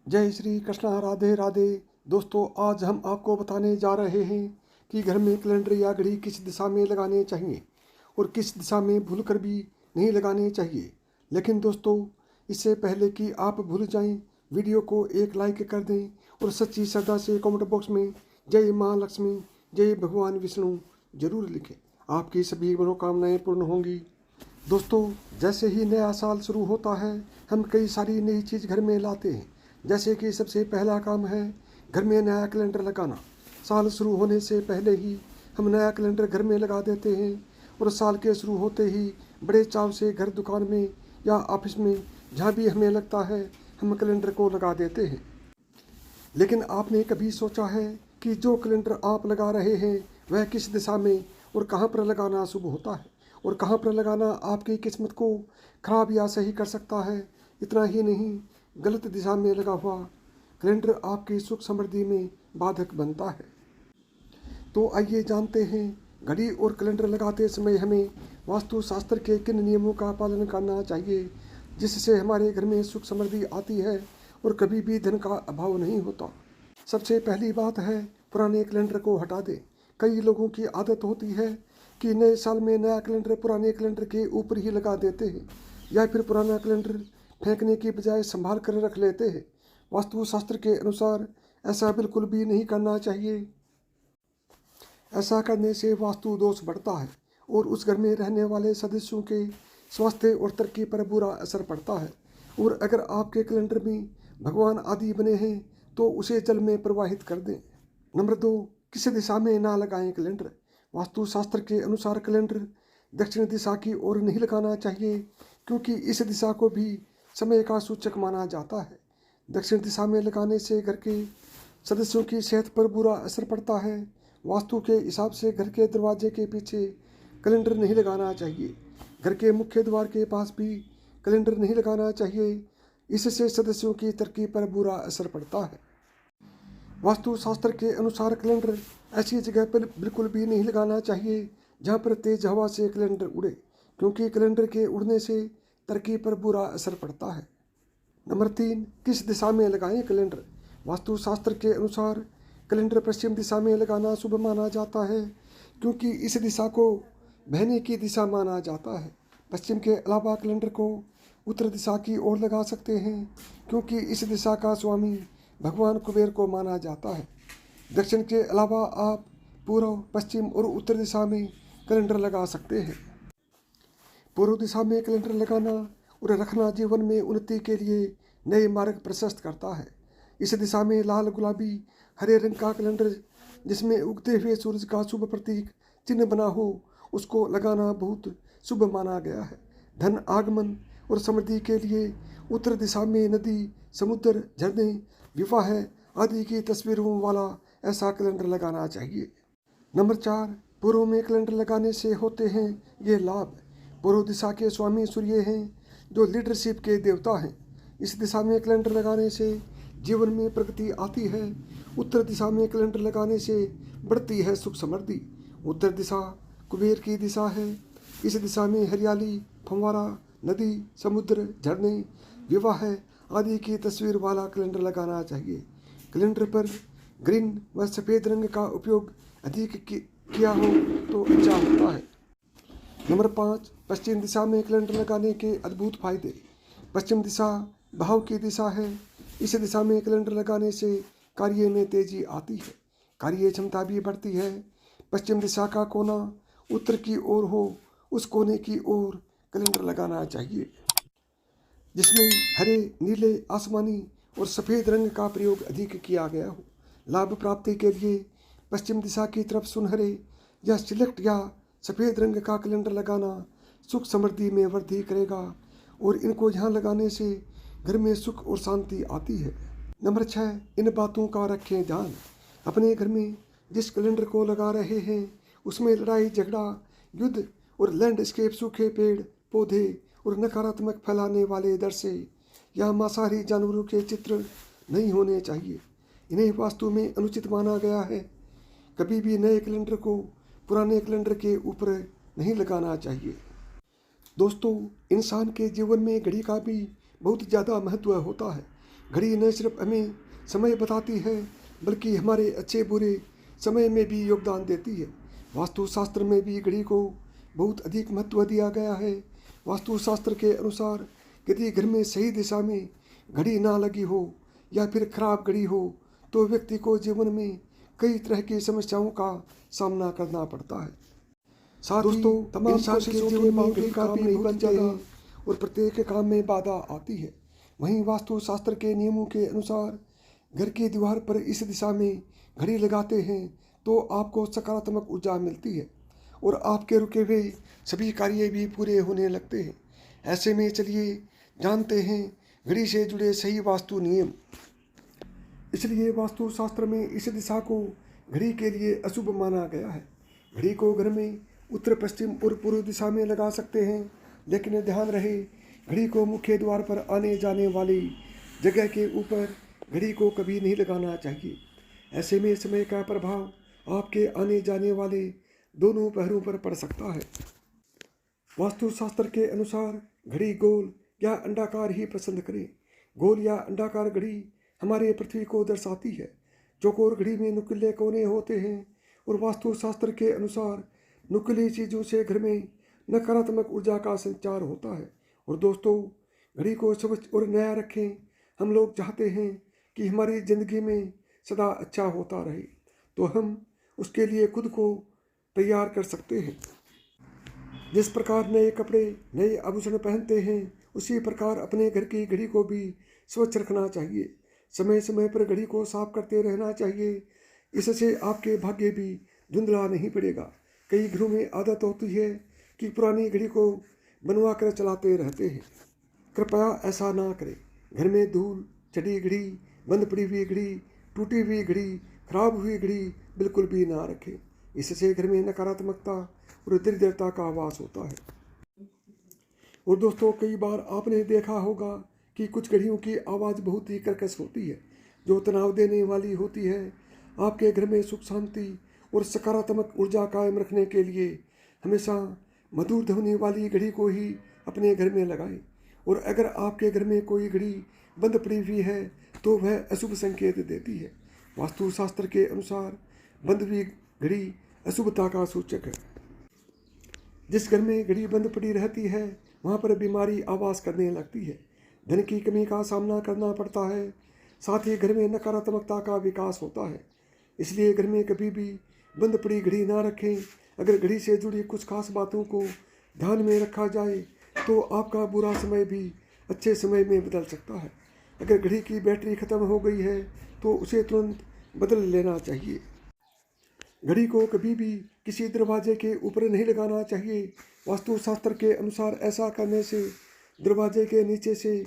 जय श्री कृष्णा, राधे राधे। दोस्तों, आज हम आपको बताने जा रहे हैं कि घर में कैलेंडर या घड़ी किस दिशा में लगाने चाहिए और किस दिशा में भूलकर भी नहीं लगाने चाहिए। लेकिन दोस्तों, इससे पहले कि आप भूल जाएं, वीडियो को एक लाइक कर दें और सच्ची श्रद्धा से कमेंट बॉक्स में जय माँ लक्ष्मी, जय भगवान विष्णु जरूर लिखें। आपकी सभी मनोकामनाएं पूर्ण होंगी। दोस्तों, जैसे ही नया साल शुरू होता है, हम कई सारी नई चीज़ घर में लाते हैं। जैसे कि सबसे पहला काम है घर में नया कैलेंडर लगाना। साल शुरू होने से पहले ही हम नया कैलेंडर घर में लगा देते हैं और साल के शुरू होते ही बड़े चाव से घर, दुकान में या ऑफिस में, जहाँ भी हमें लगता है, हम कैलेंडर को लगा देते हैं। लेकिन आपने कभी सोचा है कि जो कैलेंडर आप लगा रहे हैं वह किस दिशा में और कहाँ पर लगाना शुभ होता है और कहाँ पर लगाना आपकी किस्मत को खराब या सही कर सकता है। इतना ही नहीं, गलत दिशा में लगा हुआ कैलेंडर आपकी सुख समृद्धि में बाधक बनता है। तो आइए जानते हैं, घड़ी और कैलेंडर लगाते समय हमें वास्तु शास्त्र के किन नियमों का पालन करना चाहिए जिससे हमारे घर में सुख समृद्धि आती है और कभी भी धन का अभाव नहीं होता। सबसे पहली बात है, पुराने कैलेंडर को हटा दें। कई लोगों की आदत होती है कि नए साल में नया कैलेंडर पुराने कैलेंडर के ऊपर ही लगा देते हैं या फिर पुराना कैलेंडर फेंकने की बजाय संभाल कर रख लेते हैं। वास्तुशास्त्र के अनुसार ऐसा बिल्कुल भी नहीं करना चाहिए। ऐसा करने से वास्तु दोष बढ़ता है और उस घर में रहने वाले सदस्यों के स्वास्थ्य और तरक्की पर बुरा असर पड़ता है। और अगर आपके कैलेंडर में भगवान आदि बने हैं तो उसे जल में प्रवाहित कर दें। नंबर 2, किस दिशा में ना लगाएं कैलेंडर। वास्तुशास्त्र के अनुसार कैलेंडर दक्षिण दिशा की ओर नहीं लगाना चाहिए, क्योंकि इस दिशा को भी समय का सूचक माना जाता है। दक्षिण दिशा में लगाने से घर के सदस्यों की सेहत पर बुरा असर पड़ता है। वास्तु के हिसाब से घर के दरवाजे के पीछे कैलेंडर नहीं लगाना चाहिए। घर के मुख्य द्वार के पास भी कैलेंडर नहीं लगाना चाहिए। इससे सदस्यों की तरक्की पर बुरा असर पड़ता है। वास्तुशास्त्र के अनुसार कैलेंडर ऐसी जगह पर बिल्कुल भी नहीं लगाना चाहिए जहाँ पर तेज हवा से कैलेंडर उड़े, क्योंकि कैलेंडर के उड़ने से तरक्की पर बुरा असर पड़ता है। नंबर 3, किस दिशा में लगाएं कैलेंडर। वास्तुशास्त्र के अनुसार कैलेंडर पश्चिम दिशा में लगाना शुभ माना जाता है, क्योंकि इस दिशा को बहने की दिशा माना जाता है। पश्चिम के अलावा कैलेंडर को उत्तर दिशा की ओर लगा सकते हैं, क्योंकि इस दिशा का स्वामी भगवान कुबेर को माना जाता है। दक्षिण के अलावा आप पूर्व, पश्चिम और उत्तर दिशा में कैलेंडर लगा सकते हैं। पूर्व दिशा में कैलेंडर लगाना और रखना जीवन में उन्नति के लिए नए मार्ग प्रशस्त करता है। इस दिशा में लाल, गुलाबी, हरे रंग का कैलेंडर जिसमें उगते हुए सूरज का शुभ प्रतीक चिन्ह बना हो, उसको लगाना बहुत शुभ माना गया है। धन आगमन और समृद्धि के लिए उत्तर दिशा में नदी, समुद्र, झरने, विवाह आदि की तस्वीरों वाला ऐसा कैलेंडर लगाना चाहिए। नंबर 4, पूर्व में कैलेंडर लगाने से होते हैं ये लाभ। पूर्व दिशा के स्वामी सूर्य हैं, जो लीडरशिप के देवता हैं। इस दिशा में कैलेंडर लगाने से जीवन में प्रगति आती है। उत्तर दिशा में कैलेंडर लगाने से बढ़ती है सुख समृद्धि। उत्तर दिशा कुबेर की दिशा है। इस दिशा में हरियाली, फंवारा, नदी, समुद्र, झरने, विवाह आदि की तस्वीर वाला कैलेंडर लगाना चाहिए। कैलेंडर पर ग्रीन व सफ़ेद रंग का उपयोग अधिक किया हो तो अच्छा होता है। नंबर 5, पश्चिम दिशा में कैलेंडर लगाने के अद्भुत फायदे। पश्चिम दिशा भाव की दिशा है। इस दिशा में कैलेंडर लगाने से कार्य में तेजी आती है, कार्य क्षमता भी बढ़ती है। पश्चिम दिशा का कोना उत्तर की ओर हो, उस कोने की ओर कैलेंडर लगाना चाहिए जिसमें हरे, नीले, आसमानी और सफ़ेद रंग का प्रयोग अधिक किया गया हो। लाभ प्राप्ति के लिए पश्चिम दिशा की तरफ सुनहरे या सिलेक्ट या सफ़ेद रंग का कैलेंडर लगाना सुख समृद्धि में वृद्धि करेगा और इनको यहाँ लगाने से घर में सुख और शांति आती है। नंबर 6, इन बातों का रखें ध्यान। अपने घर में जिस कैलेंडर को लगा रहे हैं उसमें लड़ाई झगड़ा, युद्ध और लैंडस्केप, सूखे पेड़ पौधे और नकारात्मक फैलाने वाले दृश्य या मांसाहारी जानवरों के चित्र नहीं होने चाहिए। इन्हें वास्तु में अनुचित माना गया है। कभी भी नए कैलेंडर को पुराने कैलेंडर के ऊपर नहीं लगाना चाहिए। दोस्तों, इंसान के जीवन में घड़ी का भी बहुत ज़्यादा महत्व होता है। घड़ी न सिर्फ हमें समय बताती है बल्कि हमारे अच्छे बुरे समय में भी योगदान देती है। वास्तुशास्त्र में भी घड़ी को बहुत अधिक महत्व दिया गया है। वास्तुशास्त्र के अनुसार यदि घर में सही दिशा में घड़ी ना लगी हो या फिर खराब घड़ी हो तो व्यक्ति को जीवन में कई तरह की समस्याओं का सामना करना पड़ता है। साथ ही तमाम कोशिशों के में घड़ी का भी नहीं बन जाता और प्रत्येक काम में बाधा आती है। वहीं वास्तुशास्त्र के नियमों के अनुसार घर की दीवार पर इस दिशा में घड़ी लगाते हैं तो आपको सकारात्मक ऊर्जा मिलती है और आपके रुके हुए सभी कार्य भी पूरे होने लगते हैं। ऐसे में चलिए जानते हैं घड़ी से जुड़े सही वास्तु नियम। इसलिए वास्तुशास्त्र में इस दिशा को घड़ी के लिए अशुभ माना गया है। घड़ी को घर में उत्तर पश्चिम और पूर्व दिशा में लगा सकते हैं, लेकिन ध्यान रहे घड़ी को मुख्य द्वार पर आने जाने वाली जगह के ऊपर घड़ी को कभी नहीं लगाना चाहिए। ऐसे में समय का प्रभाव आपके आने जाने वाले दोनों पहरों पर पड़ सकता है। वास्तुशास्त्र के अनुसार घड़ी गोल या अंडाकार ही पसंद करें। गोल या अंडाकार घड़ी हमारे पृथ्वी को दर्शाती है। चौकोर घड़ी में नुकीले कोने होते हैं और वास्तुशास्त्र के अनुसार नुकीली चीज़ों से घर में नकारात्मक ऊर्जा का संचार होता है। और दोस्तों, घड़ी को स्वच्छ और नया रखें। हम लोग चाहते हैं कि हमारी ज़िंदगी में सदा अच्छा होता रहे, तो हम उसके लिए खुद को तैयार कर सकते हैं। जिस प्रकार नए कपड़े नए आभूषण पहनते हैं, उसी प्रकार अपने घर की घड़ी को भी स्वच्छ रखना चाहिए। समय समय पर घड़ी को साफ करते रहना चाहिए। इससे आपके भाग्य भी धुंधला नहीं पड़ेगा। कई घरों में आदत होती है कि पुरानी घड़ी को बनवा कर चलाते रहते हैं। कृपया ऐसा ना करें। घर में धूल चढ़ी घड़ी, बंद पड़ी हुई घड़ी, टूटी हुई घड़ी, खराब हुई घड़ी बिल्कुल भी ना रखें। इससे घर में नकारात्मकता और दरिद्रता का वास होता है। और दोस्तों, कई बार आपने देखा होगा कि कुछ घड़ियों की आवाज़ बहुत ही कर्कश होती है, जो तनाव देने वाली होती है। आपके घर में सुख शांति और सकारात्मक ऊर्जा कायम रखने के लिए हमेशा मधुर ध्वनि वाली घड़ी को ही अपने घर में लगाएं। और अगर आपके घर में कोई घड़ी बंद पड़ी हुई है तो वह अशुभ संकेत देती है। वास्तुशास्त्र के अनुसार बंद हुई घड़ी अशुभता का सूचक है। जिस घर में घड़ी बंद पड़ी रहती है वहाँ पर बीमारी आवास करने लगती है, धन की कमी का सामना करना पड़ता है, साथ ही घर में नकारात्मकता का विकास होता है। इसलिए घर में कभी भी बंद पड़ी घड़ी ना रखें। अगर घड़ी से जुड़ी कुछ खास बातों को ध्यान में रखा जाए तो आपका बुरा समय भी अच्छे समय में बदल सकता है। अगर घड़ी की बैटरी ख़त्म हो गई है तो उसे तुरंत बदल लेना चाहिए। घड़ी को कभी भी किसी दरवाजे के ऊपर नहीं लगाना चाहिए। वास्तुशास्त्र के अनुसार ऐसा करने से दरवाजे के नीचे से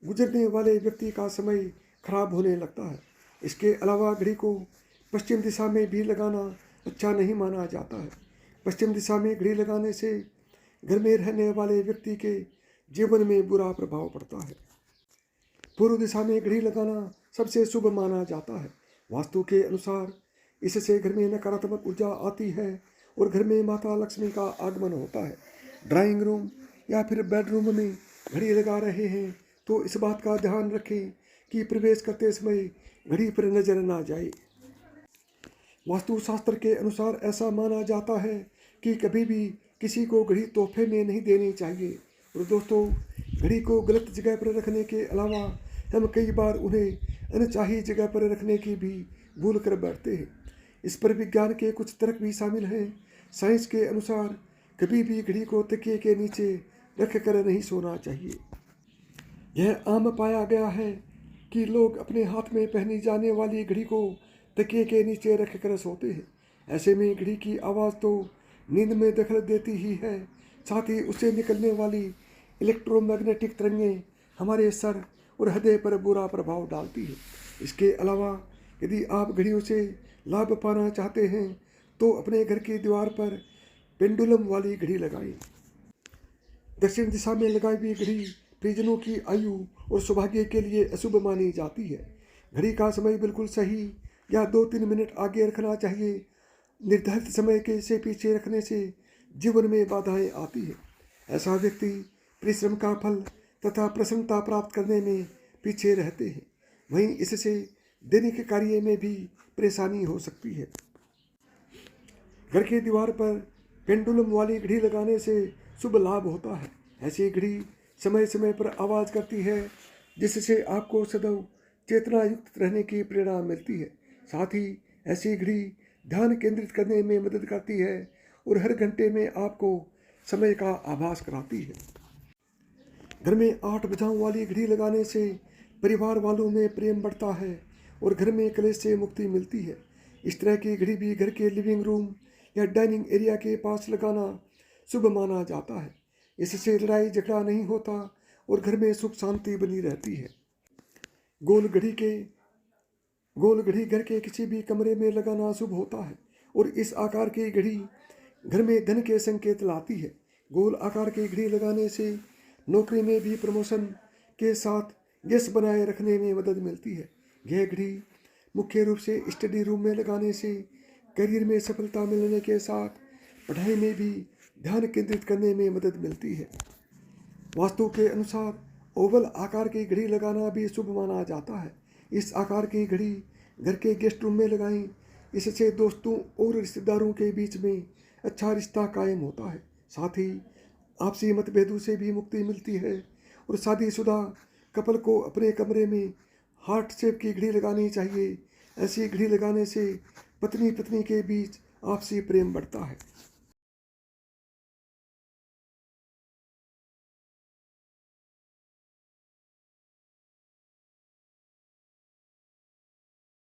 गुजरने वाले व्यक्ति का समय खराब होने लगता है। इसके अलावा घड़ी को पश्चिम दिशा में भी लगाना अच्छा नहीं माना जाता है। पश्चिम दिशा में घड़ी लगाने से घर में रहने वाले व्यक्ति के जीवन में बुरा प्रभाव पड़ता है। पूर्व दिशा में घड़ी लगाना सबसे शुभ माना जाता है। वास्तु के अनुसार इससे घर में नकारात्मक ऊर्जा आती है और घर में माता लक्ष्मी का आगमन होता है। ड्राइंग रूम या फिर बेडरूम में घड़ी लगा रहे हैं तो इस बात का ध्यान रखें कि प्रवेश करते समय घड़ी पर नजर ना जाए। वास्तुशास्त्र के अनुसार ऐसा माना जाता है कि कभी भी किसी को घड़ी तोहफे में नहीं देनी चाहिए। और दोस्तों, घड़ी को गलत जगह पर रखने के अलावा हम कई बार उन्हें अनचाही जगह पर रखने की भी भूल कर बैठते हैं। इस पर विज्ञान के कुछ तर्क भी शामिल हैं। साइंस के अनुसार कभी भी घड़ी को तकिए के नीचे रख कर नहीं सोना चाहिए। यह आम पाया गया है कि लोग अपने हाथ में पहनी जाने वाली घड़ी को तकिए के नीचे रख कर सोते हैं। ऐसे में घड़ी की आवाज़ तो नींद में दखल देती ही है, साथ ही उससे निकलने वाली इलेक्ट्रोमैग्नेटिक तरंगें हमारे सर और हृदय पर बुरा प्रभाव डालती है। इसके अलावा यदि आप घड़ियों से लाभ पाना चाहते हैं तो अपने घर की दीवार पर पेंडुलम वाली घड़ी लगाएं। दक्षिण दिशा में लगाई हुई घड़ी परिजनों की आयु और सौभाग्य के लिए अशुभ मानी जाती है। घड़ी का समय बिल्कुल सही या 2-3 मिनट आगे रखना चाहिए। निर्धारित समय के से पीछे रखने से जीवन में बाधाएं आती है। ऐसा व्यक्ति परिश्रम का फल तथा प्रसन्नता प्राप्त करने में पीछे रहते हैं। वहीं इससे दैनिक कार्य में भी परेशानी हो सकती है। घर की दीवार पर पेंडुलम वाली घड़ी लगाने से शुभ लाभ होता है। ऐसी घड़ी समय समय पर आवाज़ करती है, जिससे आपको सदैव चेतना युक्त रहने की प्रेरणा मिलती है। साथ ही ऐसी घड़ी ध्यान केंद्रित करने में मदद करती है और हर घंटे में आपको समय का आभास कराती है। घर में 8 भुजाओं वाली घड़ी लगाने से परिवार वालों में प्रेम बढ़ता है और घर में कलेश से मुक्ति मिलती है। इस तरह की घड़ी भी घर के लिविंग रूम या डाइनिंग एरिया के पास लगाना शुभ माना जाता है। इससे लड़ाई झगड़ा नहीं होता और घर में सुख शांति बनी रहती है। गोल घड़ी घर के किसी भी कमरे में लगाना शुभ होता है और इस आकार की घड़ी घर में धन के संकेत लाती है। गोल आकार की घड़ी लगाने से नौकरी में भी प्रमोशन के साथ यश बनाए रखने में मदद मिलती है। यह घड़ी मुख्य रूप से स्टडी रूम में लगाने से करियर में सफलता मिलने के साथ पढ़ाई में भी ध्यान केंद्रित करने में मदद मिलती है। वास्तु के अनुसार ओवल आकार की घड़ी लगाना भी शुभ माना जाता है। इस आकार की घड़ी घर के गेस्ट रूम में लगाएं। इससे दोस्तों और रिश्तेदारों के बीच में अच्छा रिश्ता कायम होता है। साथ ही आपसी मतभेदों से भी मुक्ति मिलती है और शादीशुदा कपल को अपने कमरे में हार्ट शेप की घड़ी लगानी चाहिए। ऐसी घड़ी लगाने से पत्नी पत्नी के बीच आपसी प्रेम बढ़ता है।